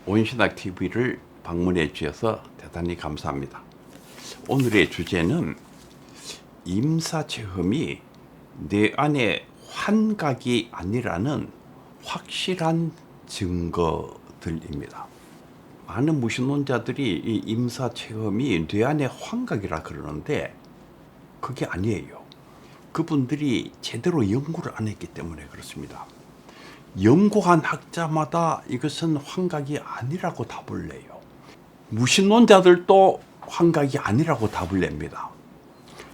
온신학 TV를 방문해 주셔서 대단히 감사합니다. 오늘의 주제는 임사체험이 내 안에 환각이 아니라는 확실한 증거들입니다. 많은 무신론자들이 이 임사체험이 내 안에 환각이라 그러는데 그게 아니에요. 그분들이 제대로 연구를 안 했기 때문에 그렇습니다. 연구한 학자마다 이것은 환각이 아니라고 답을 내요. 무신론자들도 환각이 아니라고 답을 냅니다.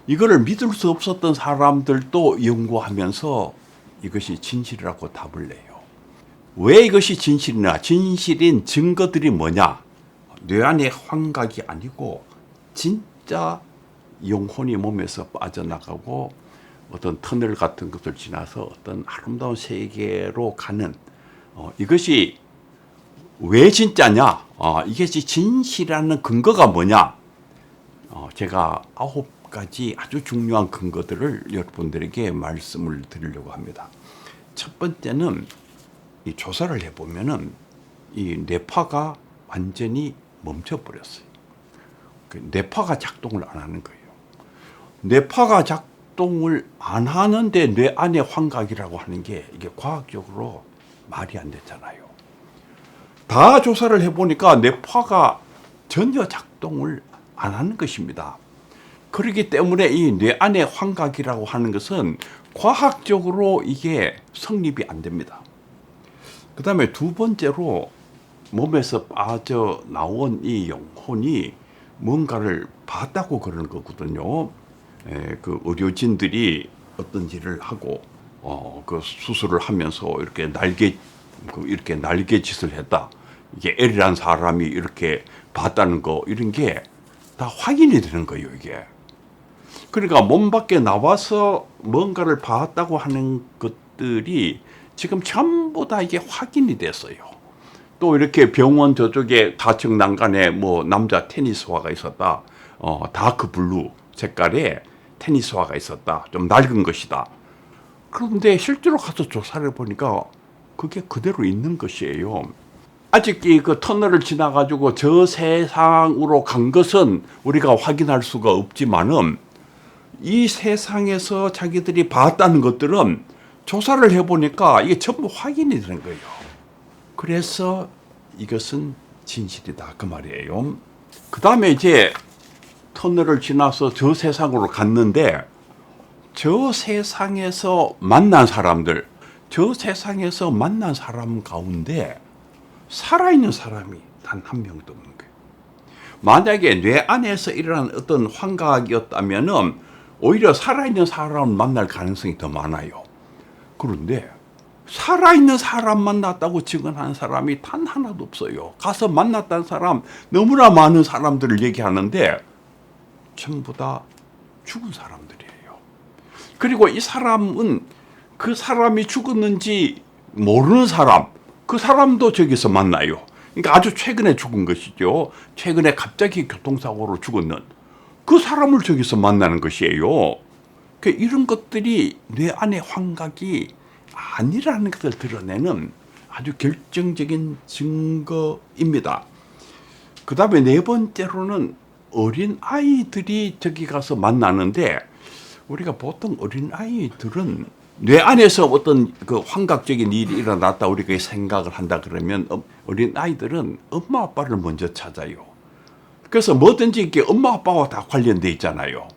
이거를 믿을 수 없었던 사람들도 연구하면서 이것이 진실이라고 답을 내요. 왜 이것이 진실이냐? 진실인 증거들이 뭐냐? 뇌 안의 환각이 아니고 진짜 영혼이 몸에서 빠져나가고 어떤 터널 같은 것을 지나서 어떤 아름다운 세계로 가는 이것이 왜 진짜냐? 이것이 진실이라는 근거가 뭐냐? 제가 9가지 아주 중요한 근거들을 여러분들에게 말씀을 드리려고 합니다. 첫 번째는 이 조사를 해보면은 이 뇌파가 완전히 멈춰버렸어요. 뇌파가 작동을 안 하는 거예요. 뇌파가 작동을 안 하는데 뇌 안의 환각이라고 하는 게 이게 과학적으로 말이 안 되잖아요. 다 조사를 해보니까 뇌파가 전혀 작동을 안 하는 것입니다. 그렇기 때문에 이 뇌 안의 환각이라고 하는 것은 과학적으로 이게 성립이 안 됩니다. 그 다음에 두 번째로 몸에서 빠져나온 이 영혼이 뭔가를 봤다고 그러는 거거든요. 그 의료진들이 어떤 일을 하고 그 수술을 하면서 이렇게 이렇게 날개짓을 했다. 이게 L이라는 사람이 이렇게 봤다는 거 이런 게 다 확인이 되는 거예요, 이게. 그러니까 몸 밖에 나와서 뭔가를 봤다고 하는 것들이 지금 전부 다 이게 확인이 됐어요. 또 이렇게 병원 저쪽에 4층 난간에 뭐 남자 테니스화가 있었다. 다크 블루 색깔의 테니스화가 있었다. 좀 낡은 것이다. 그런데 실제로 가서 조사를 해보니까 그게 그대로 있는 것이에요. 아직 그 터널을 지나가지고 저 세상으로 간 것은 우리가 확인할 수가 없지만은 이 세상에서 자기들이 봤다는 것들은 조사를 해보니까 이게 전부 확인이 되는 거예요. 그래서 이것은 진실이다 그 말이에요. 그 다음에 이제 터널을 지나서 저 세상으로 갔는데 저 세상에서 만난 사람들, 저 세상에서 만난 사람 가운데 살아있는 사람이 단 한 명도 없는 거예요. 만약에 뇌 안에서 일어난 어떤 환각이었다면은 오히려 살아있는 사람을 만날 가능성이 더 많아요. 그런데 살아있는 사람 만났다고 증언하는 사람이 단 하나도 없어요. 가서 만났다는 사람 너무나 많은 사람들을 얘기하는데 전부 다 죽은 사람들이에요. 그리고 이 사람은 그 사람이 죽었는지 모르는 사람, 그 사람도 저기서 만나요. 그러니까 아주 최근에 죽은 것이죠. 최근에 갑자기 교통사고로 죽었는 그 사람을 저기서 만나는 것이에요. 이런 것들이 뇌 안의 환각이 아니라는 것을 드러내는 아주 결정적인 증거입니다. 그 다음에 네 번째로는 어린 아이들이 저기 가서 만나는데 우리가 보통 어린 아이들은 뇌 안에서 어떤 그 환각적인 일이 일어났다 우리가 생각을 한다 그러면 어린 아이들은 엄마 아빠를 먼저 찾아요. 그래서 뭐든지 이렇게 엄마 아빠와 다 관련돼 있잖아요.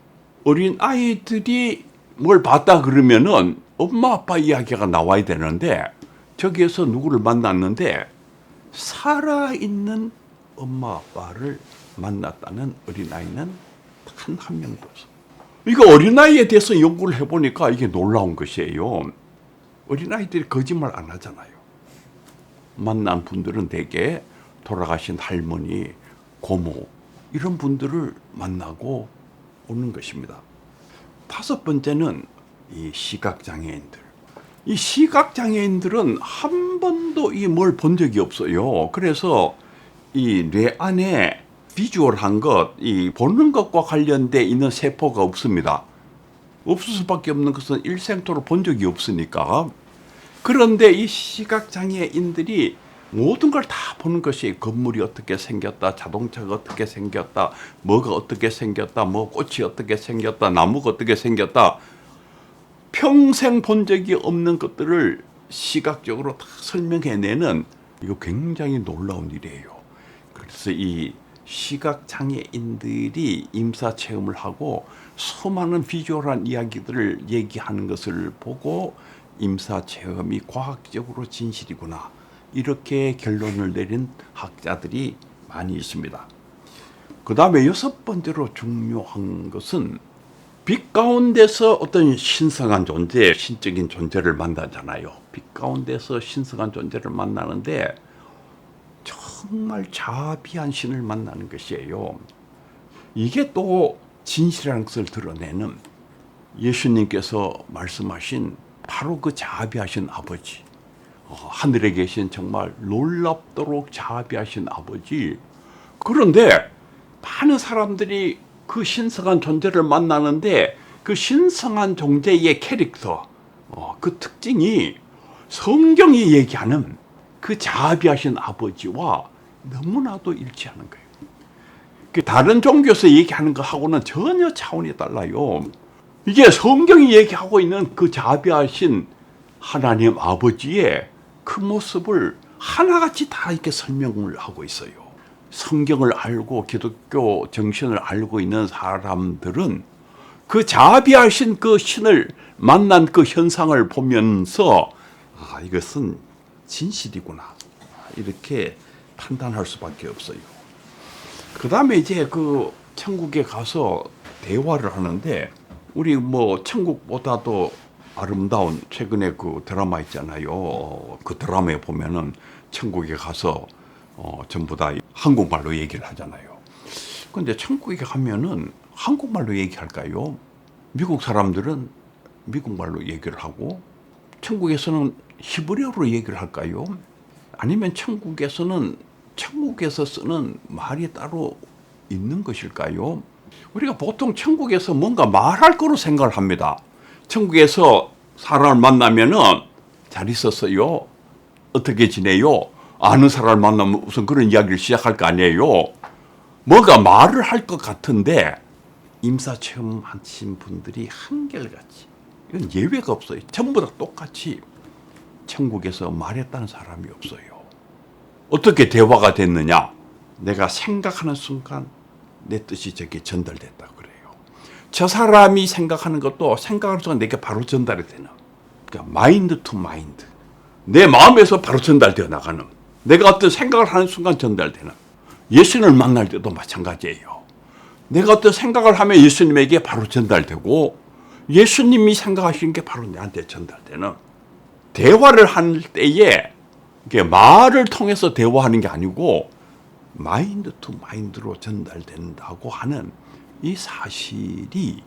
어린 아이들이 뭘 봤다 그러면은 엄마 아빠 이야기가 나와야 되는데 저기에서 누구를 만났는데 살아있는 엄마 아빠를 만났다는 어린아이는 단 한 명도 없어요. 이거 어린아이에 대해서 연구를 해보니까 이게 놀라운 것이에요. 어린아이들이 거짓말 안 하잖아요. 만난 분들은 대개 돌아가신 할머니, 고모 이런 분들을 만나고 오는 것입니다. 다섯 번째는 이 시각장애인들. 이 시각장애인들은 한 번도 이 뭘 본 적이 없어요. 그래서 이 뇌 안에 비주얼한 것, 이 보는 것과 관련돼 있는 세포가 없습니다. 없을 수밖에 없는 것은 일생토록 본 적이 없으니까. 그런데 이 시각장애인들이 모든 걸 다 보는 것이 건물이 어떻게 생겼다, 자동차가 어떻게 생겼다, 뭐가 어떻게 생겼다, 뭐 꽃이 어떻게 생겼다, 나무가 어떻게 생겼다. 평생 본 적이 없는 것들을 시각적으로 다 설명해내는 이거 굉장히 놀라운 일이에요. 그래서 이 시각장애인들이 임사체험을 하고 수많은 비주얼한 이야기들을 얘기하는 것을 보고 임사체험이 과학적으로 진실이구나, 이렇게 결론을 내린 학자들이 많이 있습니다. 그 다음에 6번째로 중요한 것은 빛 가운데서 어떤 신성한 존재, 신적인 존재를 만나잖아요. 빛 가운데서 신성한 존재를 만나는데 정말 자비한 신을 만나는 것이에요. 이게 또 진실이라는 것을 드러내는 예수님께서 말씀하신 바로 그 자비하신 아버지, 하늘에 계신 정말 놀랍도록 자비하신 아버지. 그런데 많은 사람들이 그 신성한 존재를 만나는데 그 신성한 존재의 캐릭터, 그 특징이 성경이 얘기하는 그 자비하신 아버지와 너무나도 일치하는 거예요. 다른 종교에서 얘기하는 것하고는 전혀 차원이 달라요. 이게 성경이 얘기하고 있는 그 자비하신 하나님 아버지의 그 모습을 하나같이 다 이렇게 설명을 하고 있어요. 성경을 알고 기독교 정신을 알고 있는 사람들은 그 자비하신 그 신을 만난 그 현상을 보면서 이것은 진실이구나, 이렇게 판단할 수밖에 없어요. 그 다음에 이제 그 천국에 가서 대화를 하는데, 우리 뭐 천국보다도 아름다운 최근에 그 드라마 있잖아요. 그 드라마에 보면은 천국에 가서 전부 다 한국말로 얘기를 하잖아요. 근데 천국에 가면은 한국말로 얘기할까요? 미국 사람들은 미국말로 얘기를 하고, 천국에서는 히브리어로 얘기를 할까요? 아니면 천국에서는 천국에서 쓰는 말이 따로 있는 것일까요? 우리가 보통 천국에서 뭔가 말할 거로 생각을 합니다. 천국에서 사람을 만나면은 잘 있었어요? 어떻게 지내요? 아는 사람을 만나면 우선 그런 이야기를 시작할 거 아니에요. 뭐가 말을 할 것 같은데 임사체험 하신 분들이 한결같이, 이건 예외가 없어요. 전부 다 똑같이 천국에서 말했다는 사람이 없어요. 어떻게 대화가 됐느냐? 내가 생각하는 순간 내 뜻이 저게 전달됐다 그래요. 저 사람이 생각하는 것도 생각하는 순간 내게 바로 전달이 되는, 그러니까 마인드 투 마인드, 내 마음에서 바로 전달되어 나가는, 내가 어떤 생각을 하는 순간 전달되는. 예수님을 만날 때도 마찬가지예요. 내가 어떤 생각을 하면 예수님에게 바로 전달되고, 예수님이 생각하시는 게 바로 내한테 전달되는. 대화를 할 때에 이게 말을 통해서 대화하는 게 아니고 마인드 투 마인드로 전달된다고 하는 이 사실이,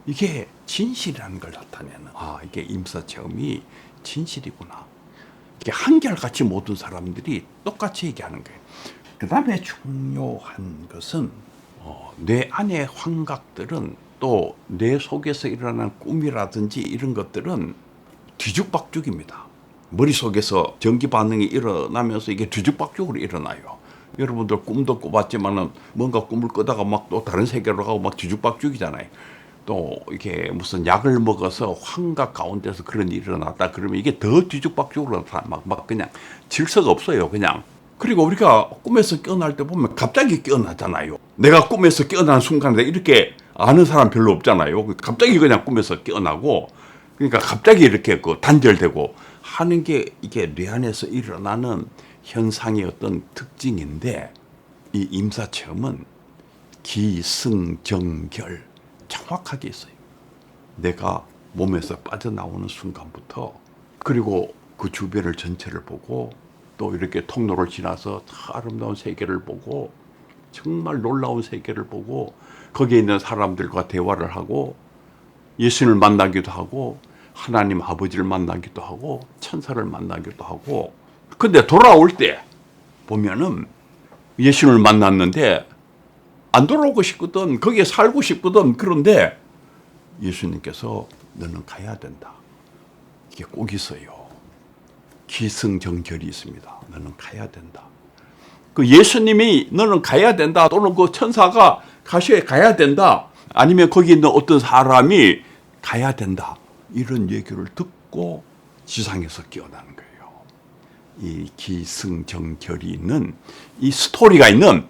이게 진실이라는 걸 나타내는, 이게 임사체험이 진실이구나. 이게 한결같이 모든 사람들이 똑같이 얘기하는 거예요. 그 다음에 중요한 것은 뇌 안의 환각들은, 또 뇌 속에서 일어나는 꿈이라든지 이런 것들은 뒤죽박죽입니다. 머릿속에서 전기 반응이 일어나면서 이게 뒤죽박죽으로 일어나요. 여러분들 꿈도 꿔봤지만은 뭔가 꿈을 꾸다가 막 또 다른 세계로 가고 막 뒤죽박죽이잖아요. 또 이게 무슨 약을 먹어서 환각 가운데서 그런 일이 일어났다 그러면 이게 더 뒤죽박죽으로 막 그냥 질서가 없어요, 그냥. 그리고 우리가 꿈에서 깨어날 때 보면 갑자기 깨어나잖아요. 내가 꿈에서 깨어나는 순간에 이렇게 아는 사람 별로 없잖아요. 갑자기 그냥 꿈에서 깨어나고, 그러니까 갑자기 이렇게 단절되고 하는 게 이게 뇌 안에서 일어나는 현상의 어떤 특징인데, 이 임사체험은 기승전결 정확하게 있어요. 내가 몸에서 빠져나오는 순간부터, 그리고 그 주변을 전체를 보고, 또 이렇게 통로를 지나서 아름다운 세계를 보고, 정말 놀라운 세계를 보고, 거기에 있는 사람들과 대화를 하고, 예수님을 만나기도 하고, 하나님 아버지를 만나기도 하고, 천사를 만나기도 하고. 근데 돌아올 때 보면은 예수님을 만났는데 안 돌아오고 싶거든, 거기에 살고 싶거든. 그런데 예수님께서 너는 가야 된다, 이게 꼭 있어요. 기승전결이 있습니다. 너는 가야 된다. 그 예수님이 너는 가야 된다, 또는 그 천사가 가셔야 가야 된다, 아니면 거기 있는 어떤 사람이 가야 된다, 이런 얘기를 듣고 지상에서 깨어나는 거예요. 이 기승전결이 있는 이 스토리가 있는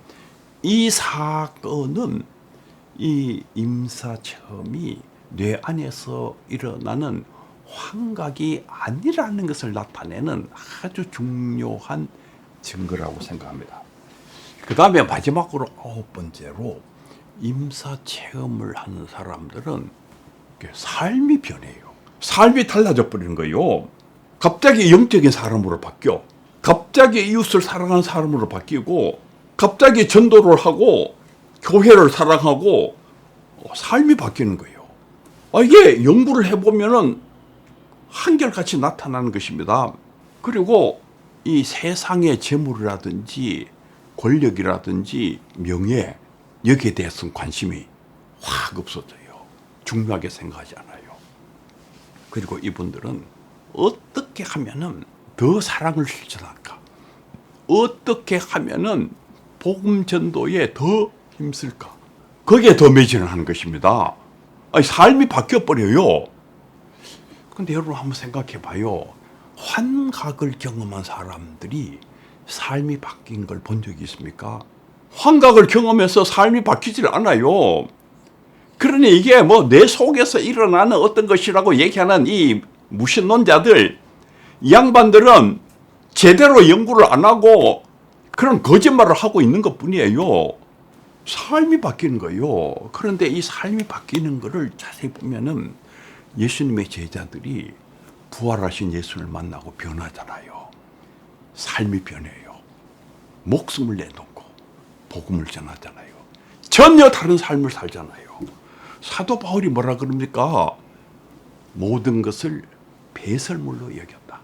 이 사건은 이 임사체험이 뇌 안에서 일어나는 환각이 아니라는 것을 나타내는 아주 중요한 증거라고 생각합니다. 그 다음에 마지막으로 9번째로 임사체험을 하는 사람들은 삶이 변해요. 삶이 달라져 버리는 거예요. 갑자기 영적인 사람으로 바뀌어. 갑자기 이웃을 사랑하는 사람으로 바뀌고, 갑자기 전도를 하고 교회를 사랑하고 삶이 바뀌는 거예요. 이게 연구를 해보면은 한결같이 나타나는 것입니다. 그리고 이 세상의 재물이라든지 권력이라든지 명예, 여기에 대해서는 관심이 확 없어져요. 중요하게 생각하지 않아요. 그리고 이분들은 어떻게 하면은 더 사랑을 실천할까? 어떻게 하면은 복음 전도에 더 힘쓸까? 거기에 더 매진을 하는 것입니다. 삶이 바뀌어버려요. 근데 여러분 한번 생각해 봐요. 환각을 경험한 사람들이 삶이 바뀐 걸 본 적이 있습니까? 환각을 경험해서 삶이 바뀌질 않아요. 그러니 이게 뭐 내 속에서 일어나는 어떤 것이라고 얘기하는 이 무신론자들, 이 양반들은 제대로 연구를 안 하고 그런 거짓말을 하고 있는 것 뿐이에요. 삶이 바뀌는 거예요. 그런데 이 삶이 바뀌는 거를 자세히 보면은 예수님의 제자들이 부활하신 예수를 만나고 변하잖아요. 삶이 변해요. 목숨을 내놓고 복음을 전하잖아요. 전혀 다른 삶을 살잖아요. 사도 바울이 뭐라 그럽니까? 모든 것을 배설물로 여겼다.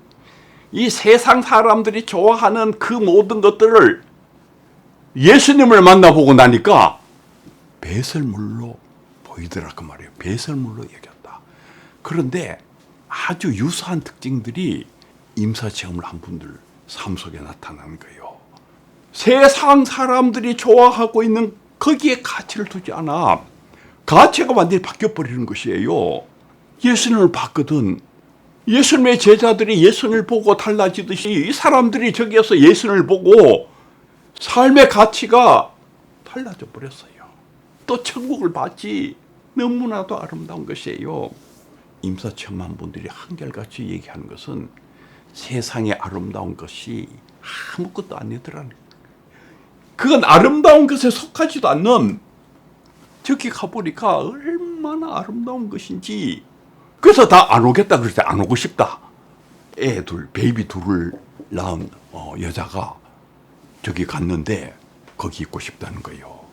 이 세상 사람들이 좋아하는 그 모든 것들을 예수님을 만나보고 나니까 배설물로 보이더라 그 말이에요. 배설물로 여겼다. 그런데 아주 유사한 특징들이 임사체험을 한 분들 삶 속에 나타나는 거예요. 세상 사람들이 좋아하고 있는 거기에 가치를 두지 않아. 가치가 완전히 바뀌어버리는 것이에요. 예수님을 봤거든. 예수님의 제자들이 예수님을 보고 달라지듯이 이 사람들이 저기에서 예수님을 보고 삶의 가치가 달라져 버렸어요. 또 천국을 봤지. 너무나도 아름다운 것이에요. 임사체험한 분들이 한결같이 얘기하는 것은 세상에 아름다운 것이 아무것도 아니더라는 거예요. 그건 아름다운 것에 속하지도 않는, 저기 가보니까 얼마나 아름다운 것인지. 그래서 다 안 오겠다 그럴 때 안 오고 싶다. 베이비 둘을 낳은 여자가 저기 갔는데 거기 있고 싶다는 거예요.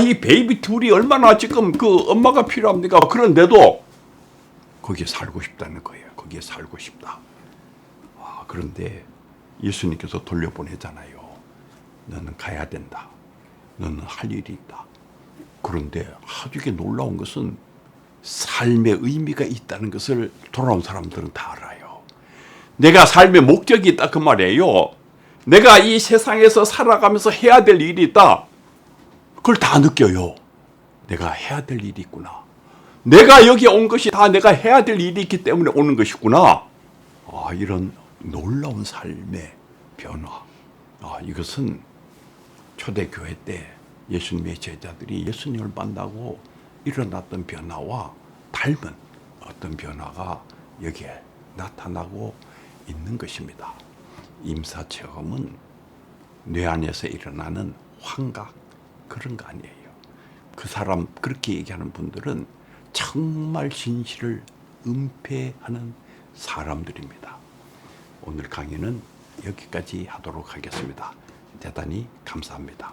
이 베이비 둘이 얼마나 지금 그 엄마가 필요합니까? 그런데도 거기에 살고 싶다는 거예요. 거기에 살고 싶다. 그런데 예수님께서 돌려보내잖아요. 너는 가야 된다. 너는 할 일이 있다. 그런데 아주 이게 놀라운 것은 삶의 의미가 있다는 것을 돌아온 사람들은 다 알아요. 내가 삶의 목적이 있다 그 말이에요. 내가 이 세상에서 살아가면서 해야 될 일이 있다. 그걸 다 느껴요. 내가 해야 될 일이 있구나. 내가 여기 온 것이 다 내가 해야 될 일이 있기 때문에 오는 것이구나. 이런 놀라운 삶의 변화. 이것은 초대교회 때 예수님의 제자들이 예수님을 만나고 일어났던 변화와 닮은 어떤 변화가 여기에 나타나고 있는 것입니다. 임사체험은 뇌 안에서 일어나는 환각, 그런 거 아니에요. 그 사람 그렇게 얘기하는 분들은 정말 진실을 은폐하는 사람들입니다. 오늘 강의는 여기까지 하도록 하겠습니다. 대단히 감사합니다.